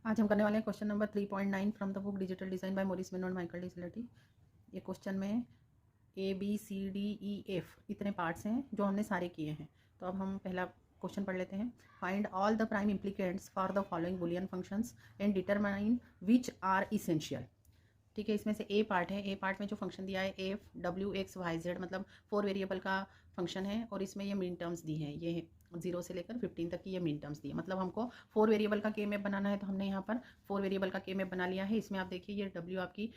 आज हम करने वाले हैं question number 3.9 from the book digital design by Morris Mano और माइकल डिसलेटी। ये क्वेश्चन में ABCDEF इतने पार्ट्स हैं जो हमने सारे किए हैं। तो अब हम पहला क्वेश्चन पढ़ लेते हैं। Find all the prime implicants for the following Boolean functions and determine which are essential. ठीक है, इसमें से ए पार्ट है। ए पार्ट में जो फंक्शन दिया है f(w(x(y)z) मतलब 4 वेरिएबल का फंक्शन है और इसमें ये मीन टर्म्स दी हैं। ये 0 से लेकर 15 तक की ये मीन टर्म्स दी है। मतलब हमको 4 वेरिएबल का के मैप बनाना है, तो हमने यहाँ पर 4 वेरिएबल का के मैप बना लिया है। इसमें आप देखिए ये w आपकी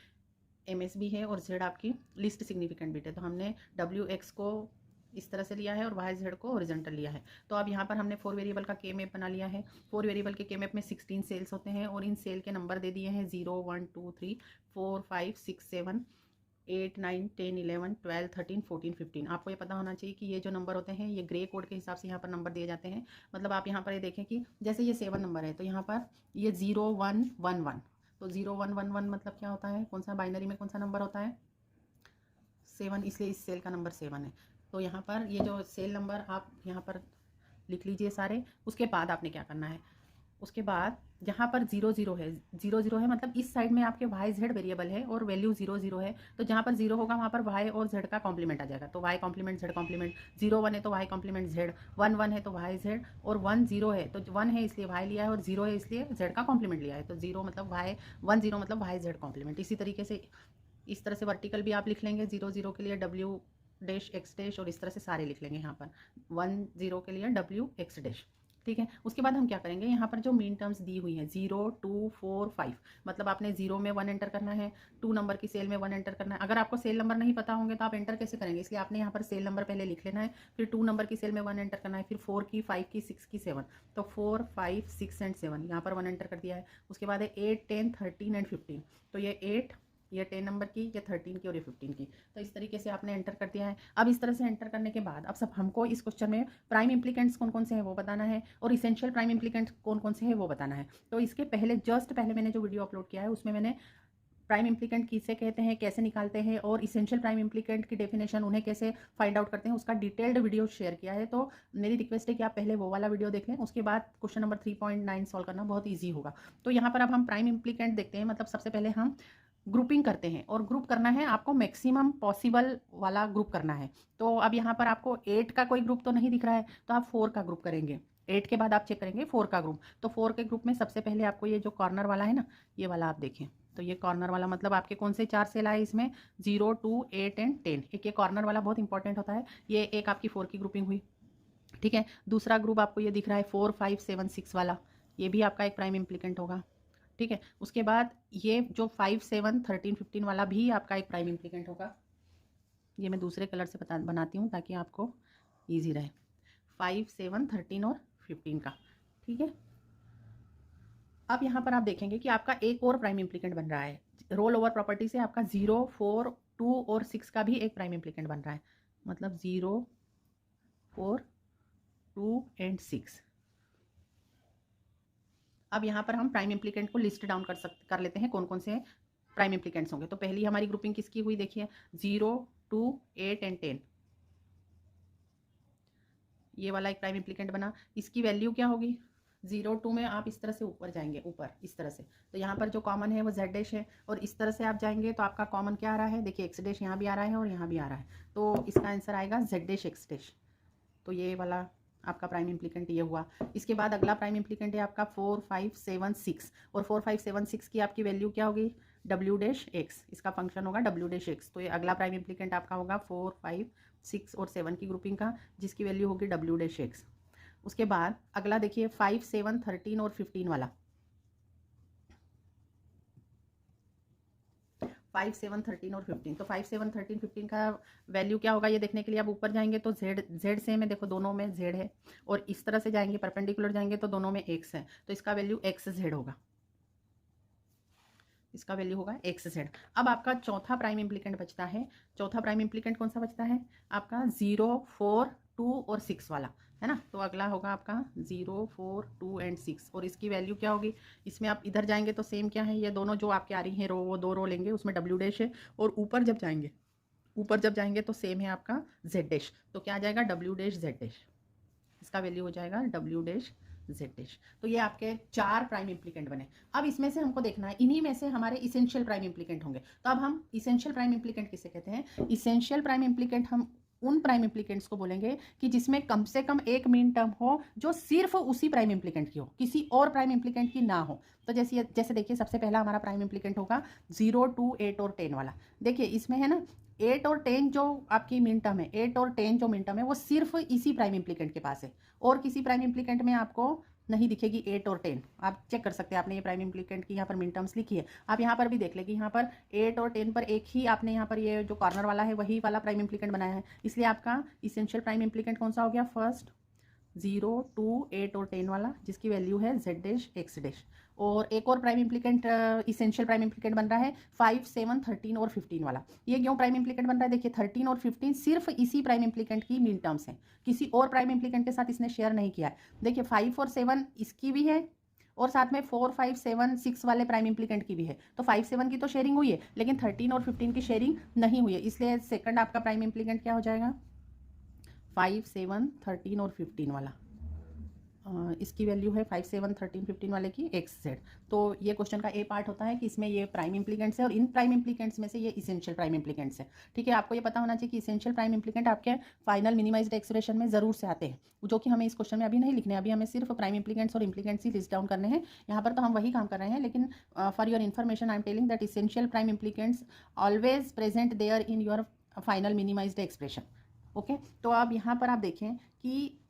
MSB है और z आपकी लिस्ट सिग्निफिकेंट बिट है। तो हमने WX को इस तरह से लिया है और YZ को हॉरिजॉन्टल लिया है। तो अब यहाँ पर हमने 4 वेरिएबल का के मैप बना लिया है। 4 वेरिएबल के मैप में 16 सेल्स होते हैं और इन सेल के नंबर दे दिए हैं 0 1 2 3 4 5 6 7 8 9 10 11 12 13 14 15। आपको ये पता होना चाहिए कि ये जो नंबर होते हैं ये ग्रे कोड के हिसाब से यहाँ पर नंबर दिए जाते हैं। मतलब आप यहाँ पर ये देखें कि जैसे ये 7 नंबर है तो यहाँ पर ये 0 1 1 1, तो 0 1 1 1 मतलब क्या होता है, कौन सा बाइनरी में कौन सा नंबर होता है, 7, इसलिए इस सेल का नंबर 7 है। तो यहाँ पर ये जो सेल नंबर आप यहाँ पर लिख लीजिए सारे। उसके बाद आपने क्या करना है, उसके बाद जहाँ पर 0 0 है, 0 0 है मतलब इस साइड में आपके YZ वेरिएबल है और वैल्यू 0 0 है। तो जहाँ पर 0 होगा वहाँ पर Y और Z का कॉम्प्लीमेंट आ जाएगा। तो Y कॉम्प्लीमेंट Z कॉम्प्लीमेंट, 0 1 है तो Y कॉम्प्लीमेंट Z, 1 1 है तो YZ और 1 0 है तो 1 है इसलिए Y लिया है और 0 है इसलिए Z का कॉम्प्लीमेंट लिया है। तो 0 मतलब Y, 1 0 मतलब YZ कॉम्प्लीमेंट। इसी तरीके से इस तरह से वर्टिकल भी आप लिख लेंगे। 0 0 के लिए W'(x') और इस तरह से सारे लिख लेंगे। यहाँ पर 1 0 के लिए W'(x'). ठीक है, उसके बाद हम क्या करेंगे, यहाँ पर जो मीन टर्म्स दी हुई हैं 0 2 4 5, मतलब आपने 0 में 1 एंटर करना है, 2 नंबर की सेल में 1 एंटर करना है। अगर आपको सेल नंबर नहीं पता होंगे तो आप एंटर कैसे करेंगे, इसलिए आपने यहाँ पर सेल नंबर पहले लिख लेना है, फिर 2 नंबर की सेल में 1 एंटर करना है, फिर 4 की 5 की 6 की 7। तो 4 5 6 एंड 7 यहाँ पर 1 एंटर कर दिया है। उसके बाद है 8 10 13 एंड 15, तो ये 8, ये 10 नंबर की, ये 13 की और ये 15 की। तो इस तरीके से आपने एंटर कर दिया है। अब इस तरह से एंटर करने के बाद अब सब हमको इस क्वेश्चन में प्राइम इम्प्लीकेंट्स कौन कौन से हैं वो बताना है और इसेंशियल प्राइम इम्प्लीकेंट्स कौन कौन से हैं वो बताना है। तो इसके पहले जस्ट पहले मैंने जो वीडियो अपलोड किया है उसमें मैंने प्राइम इम्प्लीकेंट किसे कहते हैं, कैसे निकालते हैं और इसेंशियल प्राइम इम्प्लीकेंट की डेफिनेशन उन्हें कैसे फाइंड आउट करते हैं उसका डिटेल्ड वीडियो शेयर किया है। तो मेरी रिक्वेस्ट है कि आप पहले वो वाला वीडियो देख लें, उसके बाद क्वेश्चन नंबर 3.9 सॉल्व करना बहुत ईजी होगा। तो यहाँ पर अब हम प्राइम इम्प्लीकेंट देखते हैं। मतलब सबसे पहले हम ग्रुपिंग करते हैं और ग्रुप करना है आपको मैक्सिमम पॉसिबल वाला ग्रुप करना है। तो अब यहाँ पर आपको 8 का कोई ग्रुप तो नहीं दिख रहा है तो आप 4 का ग्रुप करेंगे। 8 के बाद आप चेक करेंगे 4 का ग्रुप। तो 4 के ग्रुप में सबसे पहले आपको ये जो कॉर्नर वाला है ना, ये वाला आप देखें। तो ये कॉर्नर वाला मतलब आपके कौन से 4 सेल आए इसमें, 0 2 8 एंड 10। एक ये कॉर्नर वाला बहुत इंपॉर्टेंट होता है। ये एक आपकी 4 की ग्रुपिंग हुई। ठीक है, दूसरा ग्रुप आपको ये दिख रहा है 4 5 7 6 वाला, ये भी आपका एक प्राइम इम्प्लीकेंट होगा। ठीक है, उसके बाद ये जो 5 7 13 15 वाला भी आपका एक प्राइम इम्प्लीकेंट होगा। ये मैं दूसरे कलर से बनाती हूँ ताकि आपको ईजी रहे। 5 7 13 और 15 का। ठीक है, अब यहाँ पर आप देखेंगे कि आपका एक और प्राइम इम्प्लीकेंट बन रहा है। रोल ओवर प्रॉपर्टी से आपका 0 4 2 और 6 का भी एक प्राइम इम्प्लीकेंट बन रहा है। मतलब 0 4 2 एंड 6। अब यहाँ पर हम प्राइम इम्प्लीकेंट को लिस्ट डाउन कर लेते हैं कौन कौन से प्राइम इम्प्लीकेंट्स होंगे। तो पहली हमारी ग्रुपिंग किसकी हुई देखिए, 0 2 8 एंड 10, ये वाला एक प्राइम इम्प्लीकेंट बना। इसकी वैल्यू क्या होगी, 0 2 में आप इस तरह से ऊपर जाएंगे, ऊपर इस तरह से, तो यहाँ पर जो कॉमन है वो Z' है और इस तरह से आप जाएंगे तो आपका कॉमन क्या आ रहा है, देखिए X' यहाँ भी आ रहा है और यहाँ भी आ रहा है। तो इसका आंसर आएगा Z' X'। तो ये वाला आपका प्राइम इम्प्लीकेंट ये हुआ। इसके बाद अगला प्राइम इम्प्लीकेंट है आपका 4 5 7 6 और 4 5 7 6 की आपकी वैल्यू क्या होगी, W'(x), इसका फंक्शन होगा W'(x). तो ये अगला प्राइम इम्प्लीकेंट आपका होगा 4 5 6 और 7 की ग्रुपिंग का, जिसकी वैल्यू होगी W'(x). उसके बाद अगला देखिए 5 7 13 और 15 वाला, 5 7 13 और 15। तो 5 7 13 15 का वैल्यू क्या होगा ये देखने के लिए आप ऊपर जाएंगे तो Z सेम है, देखो दोनों में Z है, और इस तरह से जाएंगे परपेंडिकुलर जाएंगे तो दोनों में X है, तो इसका वैल्यू XZ होगा, इसका वैल्यू होगा XZ। अब आपका चौथा प्राइम इम्प्लीकेंट बचता है। चौथा प्राइम इम्प्लीकेंट कौन सा बचता है आपका, 0 4 2 और 6 वाला है ना। तो अगला होगा आपका 0 4 2 एंड 6 और इसकी वैल्यू क्या होगी, इसमें आप इधर जाएंगे तो सेम क्या है, ये दोनों जो आपके आ रही हैं रो, वो 2 रो लेंगे, उसमें W' है, और ऊपर जब जाएंगे तो सेम है आपका Z'। तो क्या आ जाएगा W'(Z'), इसका वैल्यू हो जाएगा W'(Z'). Z dash. तो ये आपके 4 प्राइम इम्प्लीकेंट बने। अब इसमें से हमको देखना है, इन्हीं में से हमारे इसेंशियल प्राइम इम्प्लीकेंट होंगे। तो अब हम इसेंशियल प्राइम इम्प्लीकेंट किसे कहते हैं? इसेंशियल प्राइम इम्प्लीकेंट हम उन प्राइम इम्प्लीकेंट्स को बोलेंगे कि जिसमें कम से कम एक मीन टर्म हो जो सिर्फ उसी प्राइम इम्प्लीकेंट की हो, किसी और प्राइम इम्प्लीकेंट की ना हो। तो जैसे देखिए, सबसे पहला हमारा प्राइम इम्प्लीकेंट होगा 0, 2, 8 और 10 वाला। देखिए इसमें है ना 8 और 10 जो आपकी मीन टर्म है, 8 और 10 जो मीन टर्म है वो सिर्फ इसी प्राइम इम्प्लीकेंट के पास है, और किसी प्राइम इम्प्लीकेंट में आपको नहीं दिखेगी 8 और 10। आप चेक कर सकते हैं, आपने ये प्राइम इम्प्लीकेंट की यहाँ पर मिन टर्म्स लिखी है, आप यहाँ पर भी देख लें कि यहाँ पर 8 और 10 पर एक ही आपने यहाँ पर ये जो कॉर्नर वाला है वही वाला प्राइम इम्प्लीकेंट बनाया है, इसलिए आपका इसेंशियल प्राइम इम्प्लीकेंट कौन सा हो गया? फर्स्ट 0, 2, 8 और 10 वाला, जिसकी वैल्यू है जेड डैश एक्स डैश। और एक और prime implicant essential prime implicant बन रहा है 5, 7, 13 और 15 वाला। ये क्यों प्राइम इम्प्लीकेंट बन रहा है? देखिए 13 और 15 सिर्फ इसी प्राइम इम्प्लीकेंट की मीन टर्म्स हैं, किसी और प्राइम इम्प्लीकेंट के साथ इसने शेयर नहीं किया है। देखिए 5 और 7 इसकी भी है, और साथ में 4, 5, 7, 6 वाले प्राइम इम्प्लीकेंट की भी है। तो 5, 7 की तो शेयरिंग हुई है, लेकिन 13 और 15 की शेयरिंग नहीं हुई है, इसलिए सेकंड आपका प्राइम इम्प्लीकेंट क्या हो जाएगा? 5, 7, 13 और 15 वाला। इसकी वैल्यू है 5, 7, 13, 15 वाले की एक्स जेड। तो ये क्वेश्चन का ए पार्ट होता है कि इसमें ये प्राइम इम्प्लीकेंट्स है, और इन प्राइम इम्प्लीकेंट्स में से ये इसेंशियल प्राइम इम्प्लीकेंट्स है। ठीक है, आपको ये पता होना चाहिए कि इसेंशियल प्राइम इम्प्लीकेंट आपके फाइनल मिनिमाइज्ड एक्सप्रेशन में जरूर से आते हैं, जो कि हमें इस क्वेश्चन में अभी नहीं लिखने, अभी हमें सिर्फ प्राइम इम्प्लीकेंट्स और इम्प्लीकेंट्स ही लिस्ट डाउन करने हैं। यहाँ पर तो हम वही काम कर रहे हैं, लेकिन for your information I am telling that essential prime implicants always present there in your final minimized expression. Okay, तो अब यहाँ पर आप देखें कि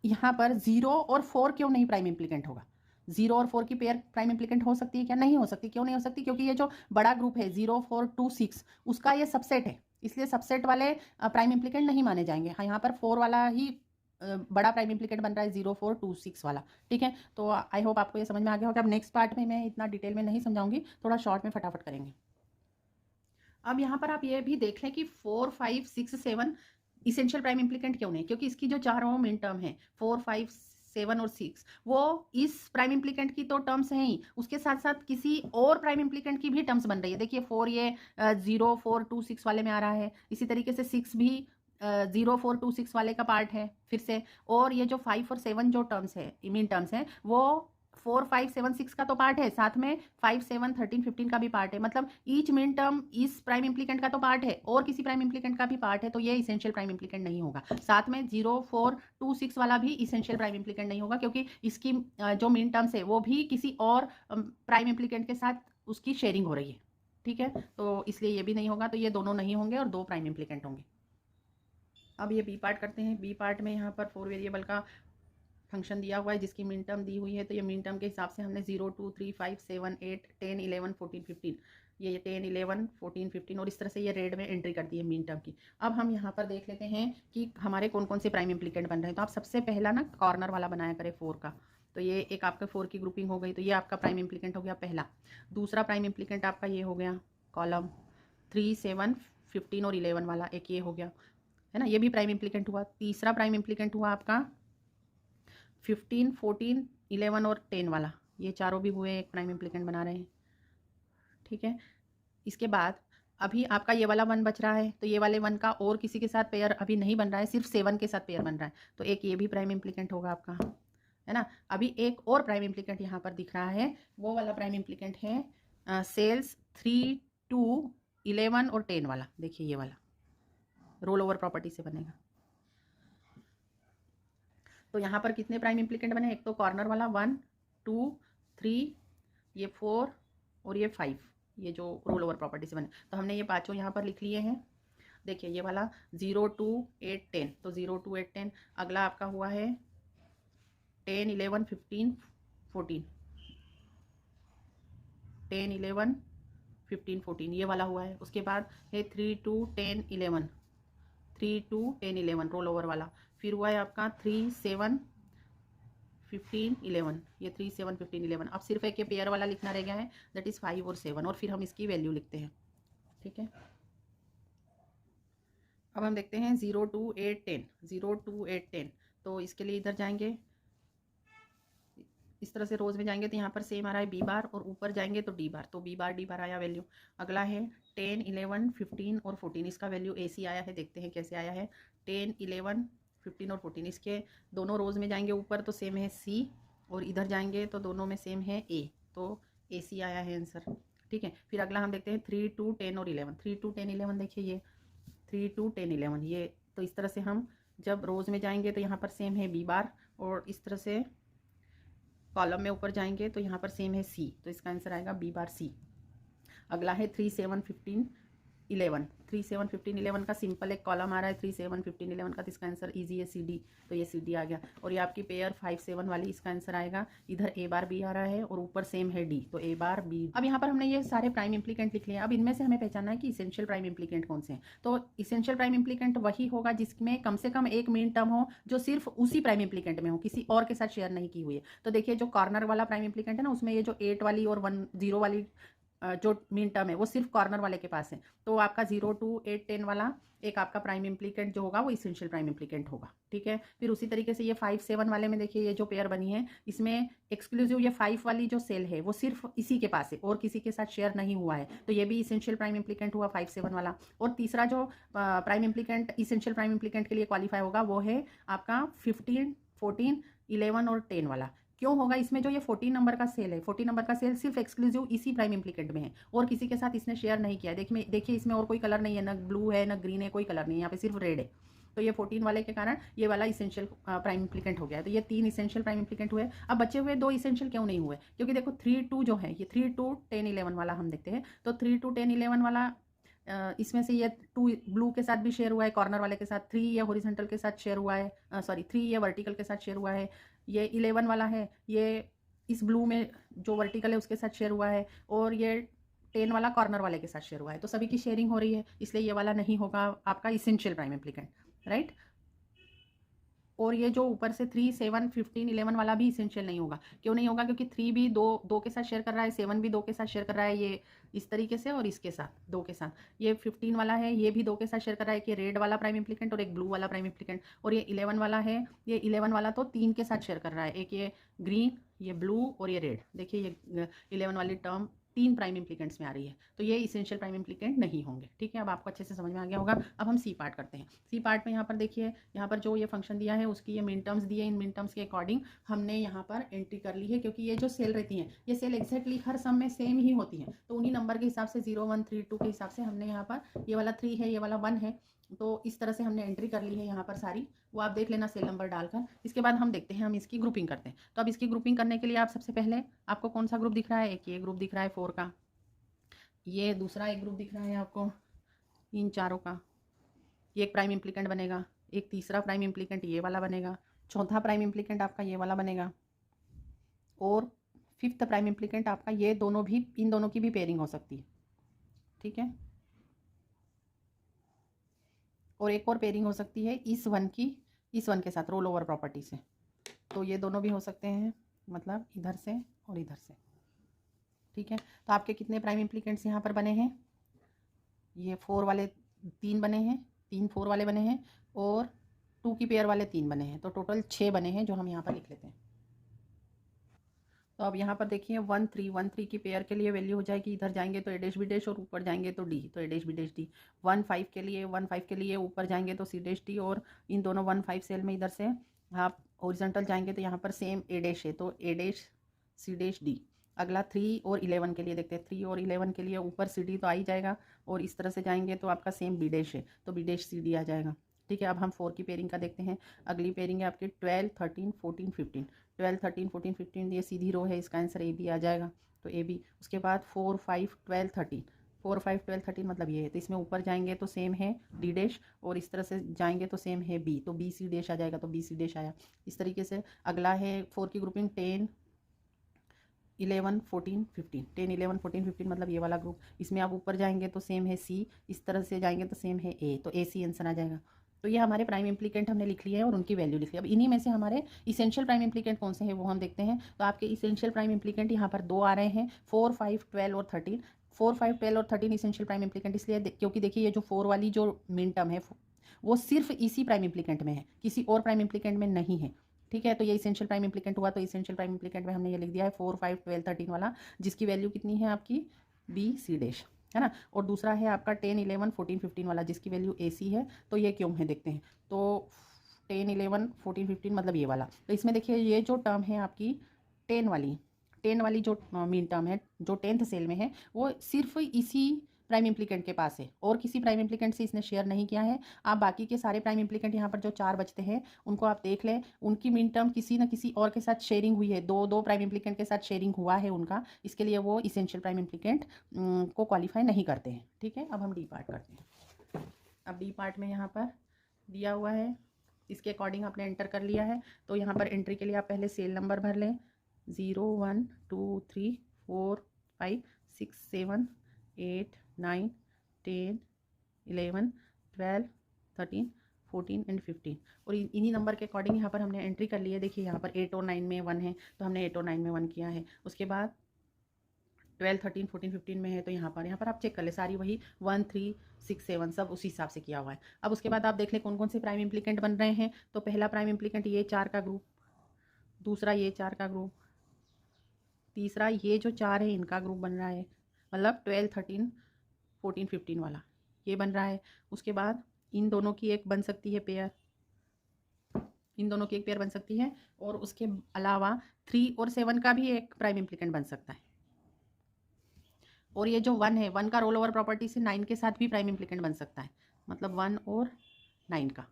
यहाँ पर 0 और 4 क्यों नहीं प्राइम इम्प्लीकेंट होगा? 0 और 4 की पेयर प्राइम इम्प्लीकेंट हो सकती है क्या? नहीं हो सकती। क्यों नहीं हो सकती? क्योंकि ये जो बड़ा ग्रुप है 0, 4, 2, 6 उसका ये सबसेट है, इसलिए सबसेट वाले प्राइम इम्प्लीकेंट नहीं माने जाएंगे। हाँ, यहाँ पर 4 वाला ही बड़ा प्राइम इम्प्लीकेंट बन रहा है, 0, 4, 2, 6 वाला। ठीक है, तो आई होप आपको ये समझ में आ गया होगा। अब नेक्स्ट पार्ट में मैं इतना डिटेल में नहीं समझाऊंगी, थोड़ा शॉर्ट में फटाफट करेंगे। अब यहाँ पर आप ये भी देख लें कि 4, 5, 6, 7 इसेंशियल प्राइम इम्प्लीकेंट क्यों नहीं? क्योंकि इसकी जो चारों मिन टर्म है 4, 5, 7 और 6 वो इस प्राइम इम्प्लीकेंट की तो टर्म्स हैं ही, उसके साथ साथ किसी और प्राइम इम्प्लीकेंट की भी टर्म्स बन रही है। देखिए 4 ये 0, 4, 2, 6 वाले में आ रहा है, इसी तरीके से 6 भी 0, 4, 2, 6 वाले का पार्ट है फिर से, और ये जो 5 और 7 जो टर्म्स है मीन टर्म्स हैं वो 4, 5, 7, 6 का तो पार्ट है, साथ में 5, 7, 13, 15 का भी पार्ट है। मतलब ईच मीन टर्म इस प्राइम इम्प्लीकेंट का तो पार्ट है और किसी प्राइम इम्प्लीकेंट का भी पार्ट है, तो ये इसेंशियल प्राइम इम्प्लीकेंट नहीं होगा। साथ में 0, 4, 2, 6 वाला भी इसेंशियल प्राइम इम्प्लीकेंट नहीं होगा, क्योंकि इसकी जो मीन टर्म्स है वो भी किसी और प्राइम इम्प्लीकेंट के साथ उसकी शेयरिंग हो रही है। ठीक है, तो इसलिए ये भी नहीं होगा, तो ये दोनों नहीं होंगे और 2 प्राइम इम्प्लीकेंट होंगे। अब ये बी पार्ट करते हैं। बी पार्ट में यहाँ पर 4 वेरिएबल का फंक्शन दिया हुआ है जिसकी मिन टर्म दी हुई है, तो ये मिन टर्म के हिसाब से हमने 0, 2, 3, 5, 7, 8, 10, 11, 14, 15 ये 10, 11, 14, 15 और इस तरह से ये रेड में एंट्री कर दी है मिन टर्म की। अब हम यहाँ पर देख लेते हैं कि हमारे कौन कौन से प्राइम इम्प्लीकेंट बन रहे हैं। तो आप सबसे पहला ना कॉर्नर वाला बनाया करें 4 का, तो ये एक आपका 4 की ग्रुपिंग हो गई, तो ये आपका प्राइम इम्प्लीकेंट हो गया पहला। दूसरा प्राइम इम्प्लीकेंट आपका ये हो गया कॉलम 3, 7, 15 और 11 वाला, एक ये हो गया है ना, ये भी प्राइम इम्प्लीकेंट हुआ। तीसरा प्राइम इम्प्लीकेंट हुआ आपका 15, 14, 11 और 10 वाला, ये चारों भी हुए एक प्राइम इम्प्लीकेंट बना रहे हैं। ठीक है, इसके बाद अभी आपका ये वाला 1 बच रहा है, तो ये वाले 1 का और किसी के साथ पेयर अभी नहीं बन रहा है, सिर्फ 7 के साथ पेयर बन रहा है, तो एक ये भी प्राइम इम्प्लीकेंट होगा आपका, है ना। अभी एक और प्राइम इम्प्लीकेंट यहाँ पर दिख रहा है, वो वाला प्राइम इम्प्लीकेंट है सेल्स 3, 2, 11 और 10 वाला। देखिए ये वाला रोल ओवर प्रॉपर्टी से बनेगा। तो यहाँ पर कितने प्राइम इम्प्लीकेंट बने? एक तो कॉर्नर वाला 1, 2, 3, ये 4 और ये 5, ये जो रोल ओवर प्रॉपर्टी से बने, तो हमने ये पांचों यहाँ पर लिख लिए हैं। देखिए ये वाला 0, 2, 8, 10, तो 0, 2, 8, 10। अगला आपका हुआ है 10, 11, 15, 14, 10, 11, 15, 14 ये वाला हुआ है। उसके बाद है 3, 2, 10, 11, 3, 2, 10, 11 रोल ओवर वाला। फिर हुआ है आपका 3, 7, 15, 11, ये 3, 7, 15, 11। अब सिर्फ एक ये पेयर वाला लिखना रह गया है, दैट इज़ 5 और 7, और फिर हम इसकी वैल्यू लिखते हैं। ठीक है, अब हम देखते हैं 0, 2, 8, 10, 0, 2, 8, 10। तो इसके लिए इधर जाएंगे, इस तरह से रोज में जाएंगे तो यहाँ पर सेम आ रहा है बी बार, और ऊपर जाएंगे तो डी बार, तो बी बार डी बार आया वैल्यू। अगला है 10, 11, 15 और 14, इसका वैल्यू ए सी आया है। देखते हैं कैसे आया है। 10, 11, 15 और 14, इसके दोनों रोज़ में जाएंगे ऊपर तो सेम है C, और इधर जाएंगे तो दोनों में सेम है A, तो AC आया है आंसर। ठीक है, फिर अगला हम देखते हैं 3, 2, 10 और 11। 3, 2, 10, 11 देखिए ये 3, 2, 10, 11 ये, तो इस तरह से हम जब रोज़ में जाएंगे तो यहाँ पर सेम है B बार, और इस तरह से कॉलम में ऊपर जाएंगे तो यहाँ पर सेम है C, तो इसका आंसर आएगा B बार C। अगला है 3, 7, 15, 11। 3, 7, 15, 11 का सिंपल एक कॉलम आ रहा है 3, 7, 15, 11 का, तो इसका आंसर इजी है CD, तो ये CD आ गया। और ये आपकी पेयर 5, 7 वाली, इसका आंसर आएगा इधर A बार B आ रहा है और ऊपर सेम है D, तो A बार B। अब यहाँ पर हमने ये सारे प्राइम इम्प्लीकेंट लिख लिए। अब इनमें से हमें पहचानना है कि इसेंशियल प्राइम इम्प्लीकेंट कौन से हैं। तो इसेंशियल प्राइम इम्प्लीकेंट वही होगा जिसमें कम से कम एक मेन टर्म हो जो सिर्फ उसी प्राइम इम्प्लीकेंट में हो, किसी और के साथ शेयर नहीं की हुई है। तो देखिए जो कॉर्नर वाला प्राइम इम्प्लीकेंट है ना, उसमें ये जो 8 वाली और 1, 0 वाली जो मीन टर्म है वो सिर्फ कॉर्नर वाले के पास है। तो आपका 0, 2, 8, 10 वाला एक आपका प्राइम इम्प्लीकेंट जो होगा वो इसेंशियल प्राइम इम्प्लीकेंट होगा। ठीक है, फिर उसी तरीके से ये 5, 7 वाले में देखिए ये जो पेयर बनी है, इसमें एक्सक्लूसिव ये 5 वाली जो सेल है वो सिर्फ इसी के पास है और किसी के साथ शेयर नहीं हुआ है, तो ये भी इसेंशियल प्राइम इम्प्लीकेंट हुआ 5, 7 वाला। और तीसरा जो prime implicant essential prime implicant के लिए क्वालिफाई होगा वो है आपका 15, 14, 11 और 10 वाला। क्यों होगा, इसमें जो ये 14 नंबर का सेल है, 14 नंबर का सेल सिर्फ एक्सक्लूसिव इसी प्राइम इम्प्लीकेंट में है और किसी के साथ इसने शेयर नहीं किया है। देखिए इसमें और कोई कलर नहीं है, ना ब्लू है ना ग्रीन है, कोई कलर नहीं है, यहाँ पे सिर्फ रेड है। तो ये 14 वाले के कारण ये वाला इसेंशियल प्राइम इम्प्लीकेंट हो गया है। तो ये 3 इसेंशियल प्राइम इम्प्लीकेंट हुए। अब बचे हुए 2 इसेंशियल क्यों नहीं हुए, क्योंकि देखो 3, 2 जो है, ये 3, 2, 10, 11 वाला हम देखते हैं। तो 3, 2, 10, 11 वाला इसमें से ये 2 ब्लू के साथ भी शेयर हुआ है कॉर्नर वाले के साथ, 3 ये हॉरिजॉन्टल के साथ शेयर हुआ है, 3 ये वर्टिकल के साथ शेयर हुआ है, ये 11 वाला है ये इस ब्लू में जो वर्टिकल है उसके साथ शेयर हुआ है, और ये 10 वाला कॉर्नर वाले के साथ शेयर हुआ है। तो सभी की शेयरिंग हो रही है, इसलिए ये वाला नहीं होगा आपका इसेंशियल प्राइम इम्प्लीकेंट, राइट। और ये जो ऊपर से 3, 7, 15, 11 वाला भी इसेंशियल नहीं होगा। क्यों नहीं होगा, क्योंकि 3 भी दो के साथ शेयर कर रहा है, 7 भी 2 के साथ शेयर कर रहा है, ये इस तरीके से और इसके साथ 2 के साथ। ये 15 वाला है, ये भी 2 के साथ शेयर कर रहा है, कि रेड वाला प्राइम इम्प्लीकेंट और एक ब्लू वाला प्राइम इम्प्लीकेंट। और ये 11 वाला है, ये 11 वाला तो 3 के साथ शेयर कर रहा है, एक ये ग्रीन, ये ब्लू और ये रेड। देखिए ये 11 वाली टर्म 3 प्राइम इम्प्लीकेंट्स में आ रही है, तो ये इसेंशियल प्राइम इम्प्लीकेंट नहीं होंगे। ठीक है, अब आपको अच्छे से समझ में आ गया होगा। अब हम सी पार्ट करते हैं। सी पार्ट में यहाँ पर देखिए, यहाँ पर जो ये फंक्शन दिया है उसकी ये मिन टर्म्स दिए, इन मिन टर्म्स के अकॉर्डिंग हमने यहाँ पर एंट्री कर ली है, क्योंकि ये जो सेल रहती हैं ये सेल एक्जैक्टली हर सम में सेम ही होती हैं, तो उन्हीं नंबर के हिसाब से 0, 1, 3, 2 के हिसाब से हमने यहाँ पर ये वाला 3 है, ये वाला 1 है, तो इस तरह से हमने एंट्री कर ली है यहाँ पर सारी, वो आप देख लेना सेल नंबर डालकर। इसके बाद हम देखते हैं, हम इसकी ग्रुपिंग करते हैं। तो अब इसकी ग्रुपिंग करने के लिए आप सबसे पहले, आपको कौन सा ग्रुप दिख रहा है, एक ये ग्रुप दिख रहा है 4 का, ये दूसरा एक ग्रुप दिख रहा है आपको इन चारों का, ये एक प्राइम इम्प्लीकेंट बनेगा, एक तीसरा प्राइम इम्प्लीकेंट ये वाला बनेगा, चौथा प्राइम इम्प्लीकेंट आपका ये वाला बनेगा, और 5th प्राइम इम्प्लीकेंट आपका ये दोनों भी, इन दोनों की भी पेयरिंग हो सकती है। ठीक है, और एक और पेयरिंग हो सकती है इस 1 की इस 1 के साथ रोल ओवर प्रॉपर्टी से, तो ये दोनों भी हो सकते हैं, मतलब इधर से और इधर से। ठीक है, तो आपके कितने प्राइम इम्प्लीकेंट्स यहाँ पर बने हैं, ये 4 वाले 3 बने हैं, 3 4 वाले बने हैं, और 2 की पेयर वाले 3 बने हैं, तो टोटल 6 बने हैं, जो हम यहाँ पर लिख लेते हैं। तो अब यहाँ पर देखिए 1 3 1 3 की पेयर के लिए वैल्यू हो जाएगी, इधर जाएंगे तो ए डैश बी डैश और ऊपर जाएंगे तो डी, तो ए डैश बी डैश डी। 1 5 के लिए ऊपर जाएंगे तो सी डैश डी, और इन दोनों 1 5 सेल में इधर से आप हॉरिजॉन्टल जाएंगे तो यहाँ पर सेम ए डैश है, तो ए डैश सी डैश डी। अगला 3 और 11 के लिए देखते हैं, 3 और 11 के लिए ऊपर सी डी तो आ ही जाएगा, और इस तरह से जाएंगे तो आपका सेम बी डैश है, तो बी डैश सी डी आ जाएगा। ठीक है, अब हम 4 की पेयरिंग का देखते हैं। अगली पेयरिंग है आपकी 12 13 14 15, 12 13 14 15, ये सीधी रो है, इसका आंसर ए बी आ जाएगा, तो ए बी। उसके बाद 4 5 12 13, 4 5 12 13 मतलब ये है, तो इसमें ऊपर जाएंगे तो सेम है डी डैश, और इस तरह से जाएंगे तो सेम है बी, तो बी सी डैश आ जाएगा, तो बी सी डैश आया। इस तरीके से अगला है 4 की ग्रुपिंग 10 11 14 15, 10 11 14 15 मतलब ये वाला ग्रुप, इसमें आप ऊपर जाएंगे तो सेम है सी, इस तरह से जाएंगे तो सेम है ए, तो ए सी आंसर आ जाएगा। तो ये हमारे प्राइम इम्प्लीकेंट हमने लिख लिया है और उनकी वैल्यू लिख ली। अब इन्हीं में से हमारे इसेंशियल प्राइम इम्प्लीकेंट कौन से हैं वो हम देखते हैं। तो आपके इसेंशियल प्राइम इम्प्लीकेंट यहाँ पर 2 आ रहे हैं, 4 5 12 और 13। 4 5 12 और 13 इसेंशियल प्राइम इम्प्लीकेंट इसलिए क्योंकि देखिए ये जो 4 वाली जो मिन टर्म है वो सिर्फ इसी प्राइम इम्प्लीकेंट में है, किसी और प्राइम इम्प्लीकेंट में नहीं है। ठीक है, तो ये इसेंशियल प्राइम इम्प्लीकेंट हुआ, तो इसेंशियल प्राइम इम्प्लीकेंट में हमने ये लिख दिया है 4 5 12 13 वाला, जिसकी वैल्यू कितनी है आपकी बी सी डैश, है ना। और दूसरा है आपका 10 11 14 15 वाला, जिसकी वैल्यू ए सी है, तो ये क्यों है देखते हैं। तो 10 11 14 15 मतलब ये वाला। तो इसमें देखिए ये जो टर्म है आपकी 10 वाली जो मीन टर्म है जो 10th सेल में है वो सिर्फ इसी प्राइम इम्प्लीकेंट के पास है और किसी प्राइम इम्प्लीकेंट से इसने शेयर नहीं किया है। आप बाकी के सारे प्राइम इम्प्लीकेंट यहाँ पर जो 4 बचते हैं उनको आप देख लें, उनकी मीन टर्म किसी न किसी और के साथ शेयरिंग हुई है, दो प्राइम इम्प्लीकेंट के साथ शेयरिंग हुआ है उनका, इसके लिए वो इसेंशियल प्राइम इम्प्लीकेंट को क्वालिफाई नहीं करते हैं। ठीक है, अब हम डी पार्ट करते हैं। अब डी पार्ट में यहाँ पर दिया हुआ है, इसके अकॉर्डिंग आपने एंटर कर लिया है। तो यहाँ पर एंट्री के लिए आप पहले सेल नंबर भर लें, 0 1 2 3 4 5 6 7 8 9 10 11 12 13 14 एंड 15 और इन्हीं नंबर के अकॉर्डिंग यहाँ पर हमने एंट्री कर ली है। देखिए यहाँ पर 8 और 9 में 1 है तो हमने 8 और 9 में 1 किया है। उसके बाद 12 13 14 15 में है तो यहाँ पर आप चेक कर ले, सारी वही 1 3 6 7 सब उसी हिसाब से किया हुआ है। अब उसके बाद आप देख लें कौन कौन से प्राइम इम्प्लीकेंट बन रहे हैं। तो पहला प्राइम इम्प्लीकेंट ये 4 का ग्रुप, दूसरा ये 4 का ग्रुप, तीसरा ये जो 4 है इनका ग्रुप बन रहा है, मतलब 12 13 14 15 वाला ये बन रहा है। उसके बाद इन दोनों की एक बन सकती है पेयर, इन दोनों की एक पेयर बन सकती है और उसके अलावा 3 और 7 का भी एक प्राइम इम्प्लीकेंट बन सकता है। और ये जो 1 है, 1 का रोल ओवर प्रॉपर्टी से 9 के साथ भी प्राइम इम्प्लीकेंट बन सकता है, मतलब 1 और 9 का।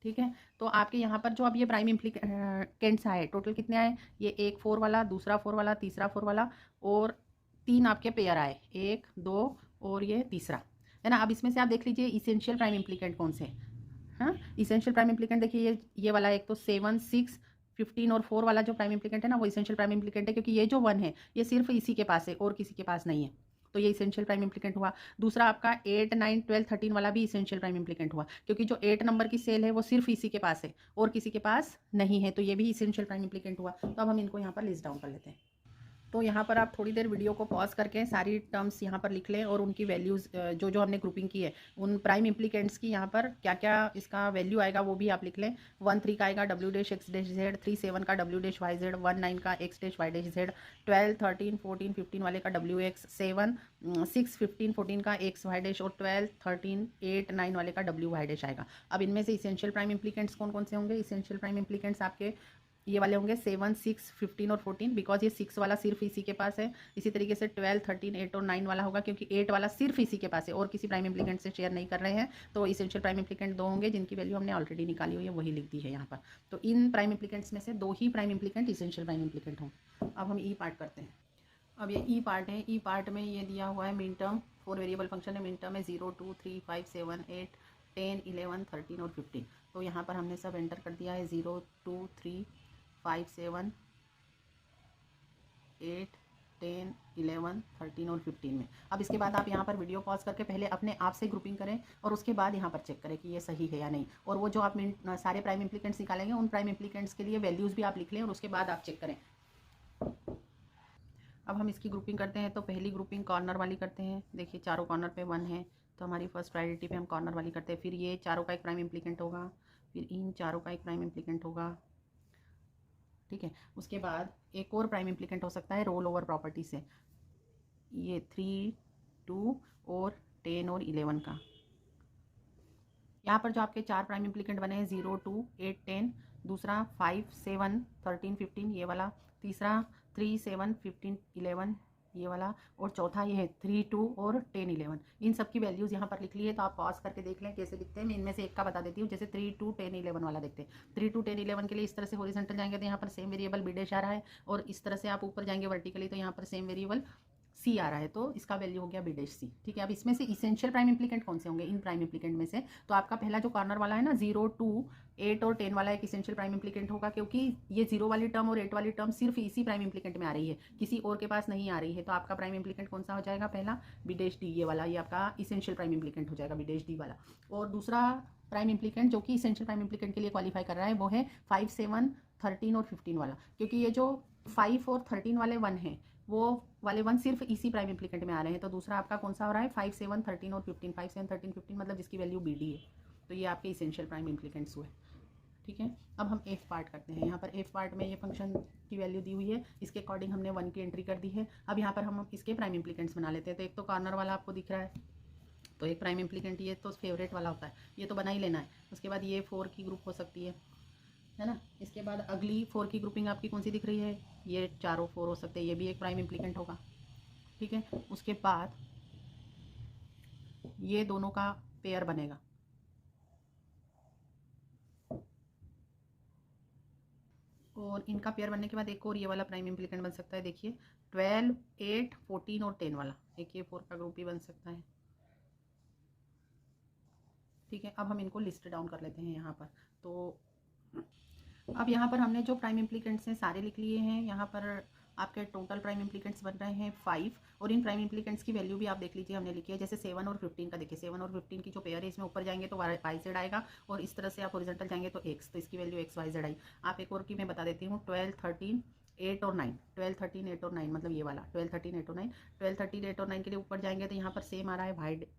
ठीक है, तो आपके यहाँ पर जो अब ये प्राइम इम्प्लीकेंट्स आए टोटल कितने आए, ये एक 4 वाला, दूसरा 4 वाला, तीसरा 4 वाला और 3 आपके पेयर आए, 1 2 और ये तीसरा है ना। अब इसमें से आप देख लीजिए इसेंशियल प्राइम इम्प्लीकेंट कौन से हैं। हाँ, इसेंशियल प्राइम इम्प्लीकेंट देखिए ये वाला एक तो 7 6 15 और 4 वाला जो प्राइम इम्प्लीकेंट है ना वो इसेंशियल प्राइम इम्प्लीकेंट है, क्योंकि ये जो 1 है ये सिर्फ इसी के पास है और किसी के पास नहीं है, तो ये इसेंशियल प्राइम इम्प्लीकेंट हुआ। दूसरा आपका 8 9 12 13 वाला भी इसेंशियल प्राइम इम्प्लीकेंट हुआ, क्योंकि जो 8 नंबर की सेल है वो सिर्फ इसी के पास है और किसी के पास नहीं है, तो ये भी इसेंशियल प्राइम इम्प्लीकेंट हुआ। तो अब हम इनको यहाँ पर लिस्ट डाउन कर लेते हैं। तो यहाँ पर आप थोड़ी देर वीडियो को पॉज करके सारी टर्म्स यहाँ पर लिख लें और उनकी वैल्यूज़ जो जो हमने ग्रुपिंग की है उन प्राइम इम्प्लीकेंट्स की यहाँ पर क्या क्या इसका वैल्यू आएगा वो भी आप लिख लें। 1 3 का आएगा W dash x dash Z, 3 7 का डब्ल्यू डैश वाई जेड, 1 9 का x dash y dash z, 12 13 14 15 वाले का डब्ल्यू एक्स, 7 6 15 14 का एक्स वाई डैश और 12 13 8 9 वाले का डब्ल्यू वाई डैश आएगा। अब इनमें से इसेंशियल प्राइम इम्प्लीकेंट्स कौन कौन से होंगे, इसेंशियल प्राइम इम्प्लीकेंट्स आपके ये वाले होंगे 7 6 15 और 14, बिकॉज ये 6 वाला सिर्फ इसी के पास है। इसी तरीके से 12 13 8 और 9 वाला होगा, क्योंकि 8 वाला सिर्फ इसी के पास है और किसी प्राइम इम्प्लीकेंट से शेयर नहीं कर रहे हैं। तो इसेंशियल प्राइम इम्प्लीकेंट 2 होंगे जिनकी वैल्यू हमने ऑलरेडी निकाली हुई है, वही लिख दी है यहाँ पर। तो इन प्राइम इम्प्लीकेंट्स में से 2 ही prime implicant essential prime implicant हों। अब हम ई पार्ट करते हैं। अब ये ई पार्ट है, ई पार्ट में ये दिया हुआ है मीन टर्म, 4 वेरिएबल फंक्शन है, मीन टर्म है 0 2 3 5 7 8 10 11 13 और 15। तो यहाँ पर हमने सब एंटर कर दिया है, 0 2 3 5 7 8 10 11 13 और 15 में। अब इसके बाद आप यहाँ पर वीडियो पॉज करके पहले अपने आप से ग्रुपिंग करें और उसके बाद यहाँ पर चेक करें कि ये सही है या नहीं, और वो जो आप सारे प्राइम इम्प्लीकेंट्स निकालेंगे उन प्राइम इम्प्लीकेंट्स के लिए वैल्यूज़ भी आप लिख लें और उसके बाद आप चेक करें। अब हम इसकी ग्रुपिंग करते हैं। तो पहली ग्रुपिंग कॉर्नर वाली करते हैं। देखिए चारों कॉर्नर पे 1 है तो हमारी फर्स्ट प्रायोरिटी पे हम कॉर्नर वाली करते हैं। फिर ये चारों का एक प्राइम इम्प्लीकेंट होगा, फिर इन चारों का एक प्राइम इम्प्लीकेंट होगा। ठीक है, उसके बाद एक और प्राइम इम्प्लीकेंट हो सकता है रोल ओवर प्रॉपर्टी से, ये 3 2 और 10 और 11 का। यहाँ पर जो आपके 4 प्राइम इम्प्लीकेंट बने हैं 0 2 8 10, दूसरा 5 7 13 15 ये वाला, तीसरा 3 7 15 11 ये वाला, और चौथा ये है 3 2 और 10 11। इन सब की वैल्यूज़ यहाँ पर लिख ली है, तो आप पॉज करके देख लें कैसे दिखते हैं। मैं इनमें से एक का बता देती हूँ। जैसे 3 2 10 11 वाला देखते हैं। 3 2 10 11 के लिए इस तरह से हॉरिजॉन्टल जाएंगे तो यहाँ पर सेम वेरिएबल बी डैश आ रहा है, और इस तरह से आप ऊपर जाएंगे वर्टिकली तो यहाँ पर सेम वेरिएबल सी आ रहा है, तो इसका वैल्यू हो गया बी डैश सी। ठीक है, अब इसमें से इसेंशियल प्राइम इम्प्लीकेंट कौन से होंगे इन प्राइम इम्प्लीकेंट में से। तो आपका पहला जो कॉर्नर वाला है ना 0 2 8 और 10 वाला एक इसेंशियल प्राइम इम्प्लीकेंट होगा, क्योंकि ये 0 वाली टर्म और 8 वाली टर्म सिर्फ इसी प्राइम इम्प्लीकेंट में आ रही है, किसी और के पास नहीं आ रही है। तो आपका प्राइम इम्प्लीकेंट कौन सा हो जाएगा, पहला बी डैश डी ये वाला, ये आपका इसेंशियल प्राइम इम्प्लीकेंट हो जाएगा बी डैश डी वाला। और दूसरा प्राइम इम्प्लीकेंट जो कि इसेंशियल प्राइम इम्प्लीकेंट के लिए क्वालिफाई कर रहा है वो है 5 7 13 और 15 वाला, क्योंकि ये जो 5 और 13 वाले 1 हैं वो वाले 1 सिर्फ इसी प्राइम इम्प्लीकेंट में आ रहे हैं। तो दूसरा आपका कौन सा हो रहा है 5 7 13 और 15, 5 7 13 15 मतलब जिसकी वैल्यू बी डी है। तो ये आपके इसेंशियल प्राइम इम्प्लीकेंट्स हुए। ठीक है, अब हम एफ पार्ट करते हैं। यहाँ पर एफ पार्ट में ये फंक्शन की वैल्यू दी हुई है, इसके अकॉर्डिंग हमने 1 की एंट्री कर दी है। अब यहाँ पर हम इसके प्राइम इम्प्लीकेंट्स बना लेते हैं। तो एक तो कॉर्नर वाला आपको दिख रहा है, तो एक प्राइम इम्प्लीकेंट ये तो फेवरेट वाला होता है, ये तो बना ही लेना है। उसके बाद ये 4 की ग्रुप हो सकती है ना। इसके बाद अगली 4 की ग्रुपिंग आपकी कौन सी दिख रही है, ये चारों 4 हो सकते हैं, ये भी एक प्राइम इम्प्लीकेंट होगा, ठीक है। उसके बाद ये दोनों का पेयर बनेगा, और इनका पेयर बनने के बाद एक और ये वाला प्राइम इम्प्लीकेंट बन सकता है। देखिए 12, 8, 14 और 10 वाला एक ये 4 का ग्रुप भी बन सकता है, ठीक है। अब हम इनको लिस्ट डाउन कर लेते हैं यहाँ पर। तो अब यहाँ पर हमने जो प्राइम इम्प्लीकेंट्स हैं सारे लिख लिए हैं। यहाँ पर आपके टोटल प्राइम इम्प्लीकेंट्स बन रहे हैं 5, और इन प्राइम इम्प्लीकेंट्स की वैल्यू भी आप देख लीजिए हमने लिखी है। जैसे 7 और 15 का देखिए, 7 और 15 की जो पेयर है इसमें ऊपर जाएंगे तो वाई जेड आएगा, और इस तरह से आप हॉरिजॉन्टल जाएंगे तो एक्स, तो इसकी वैल्यू एक्स वाई जेड आई। आप एक और की मैं बता देती हूँ, 12, 13, 8 और 9, 12, 13, 8 और 9 मतलब ये वाला 12, 13, 8 और 9, 12, 13, 8 और 9 के लिए ऊपर जाएंगे तो यहाँ पर सेम आ रहा है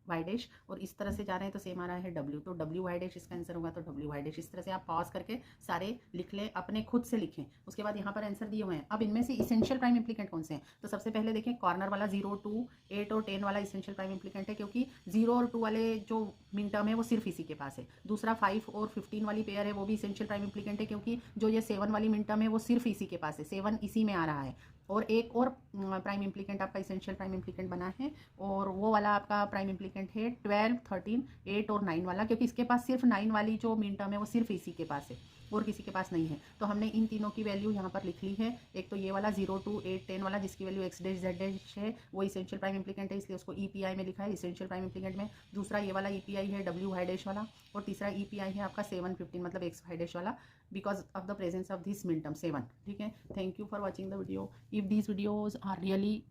वाई डैश, और इस तरह से जा रहे हैं तो सेम आ रहा है डब्ल्यू, तो डब्ल्यू वाई डैश इसका आंसर होगा, तो डब्ल्यू वाई डैश। इस तरह से आप पॉज करके सारे लिख लें, अपने खुद से लिखें। उसके बाद यहाँ पर आंसर दिए हुए हैं। अब इनमें से इसेंशियल प्राइम इम्प्लीकेंट कौन से हैं, तो सबसे पहले देखें कॉर्नर वाला 0, 2, 8 और 10 वाला इसेंशियल प्राइम इम्प्लीकेंट है, क्योंकि 0 और 2 वाले जो मिन टर्म है वो सिर्फ इसी के पास है। दूसरा 5 और 15 वाली पेयर है, वो भी इसेंशियल प्राइम इम्प्लीकेंट है, क्योंकि जो ये 7 वाली मिन टर्म है वो सिर्फ इसी के पास है, 7 इसी में आ रहा है। और एक और प्राइम इम्प्लीकेंट आपका इसेंशियल प्राइम इम्प्लीकेंट बना है, और वो वाला आपका प्राइम इम्प्लीकेंट है 12, 13, 8 और 9 वाला, क्योंकि इसके पास सिर्फ 9 वाली जो मिन टर्म है वो सिर्फ इसी के पास है और किसी के पास नहीं है। तो हमने इन तीनों की वैल्यू यहाँ पर लिख ली है। एक तो ये वाला 0, 2, 8, 10 वाला जिसकी value x dash Z dash है, वो इसेंशियल प्राइम इम्प्लीकेंट है, इसलिए उसको ईपीआई में लिखा है इसेंशियल प्राइम इम्प्लीकेंट में। दूसरा ये वाला ईपीआई है डब्ल्यू वाई डैश वाला, और तीसरा ईपीआई है आपका 7, 15 मतलब एक्स वाई डैश वाला, because of the presence of this minterm 7, ठीक है। Thank you for watching the video. If these videos are really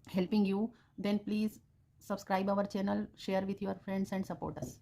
helping you, then please subscribe our channel, share with your friends and support us.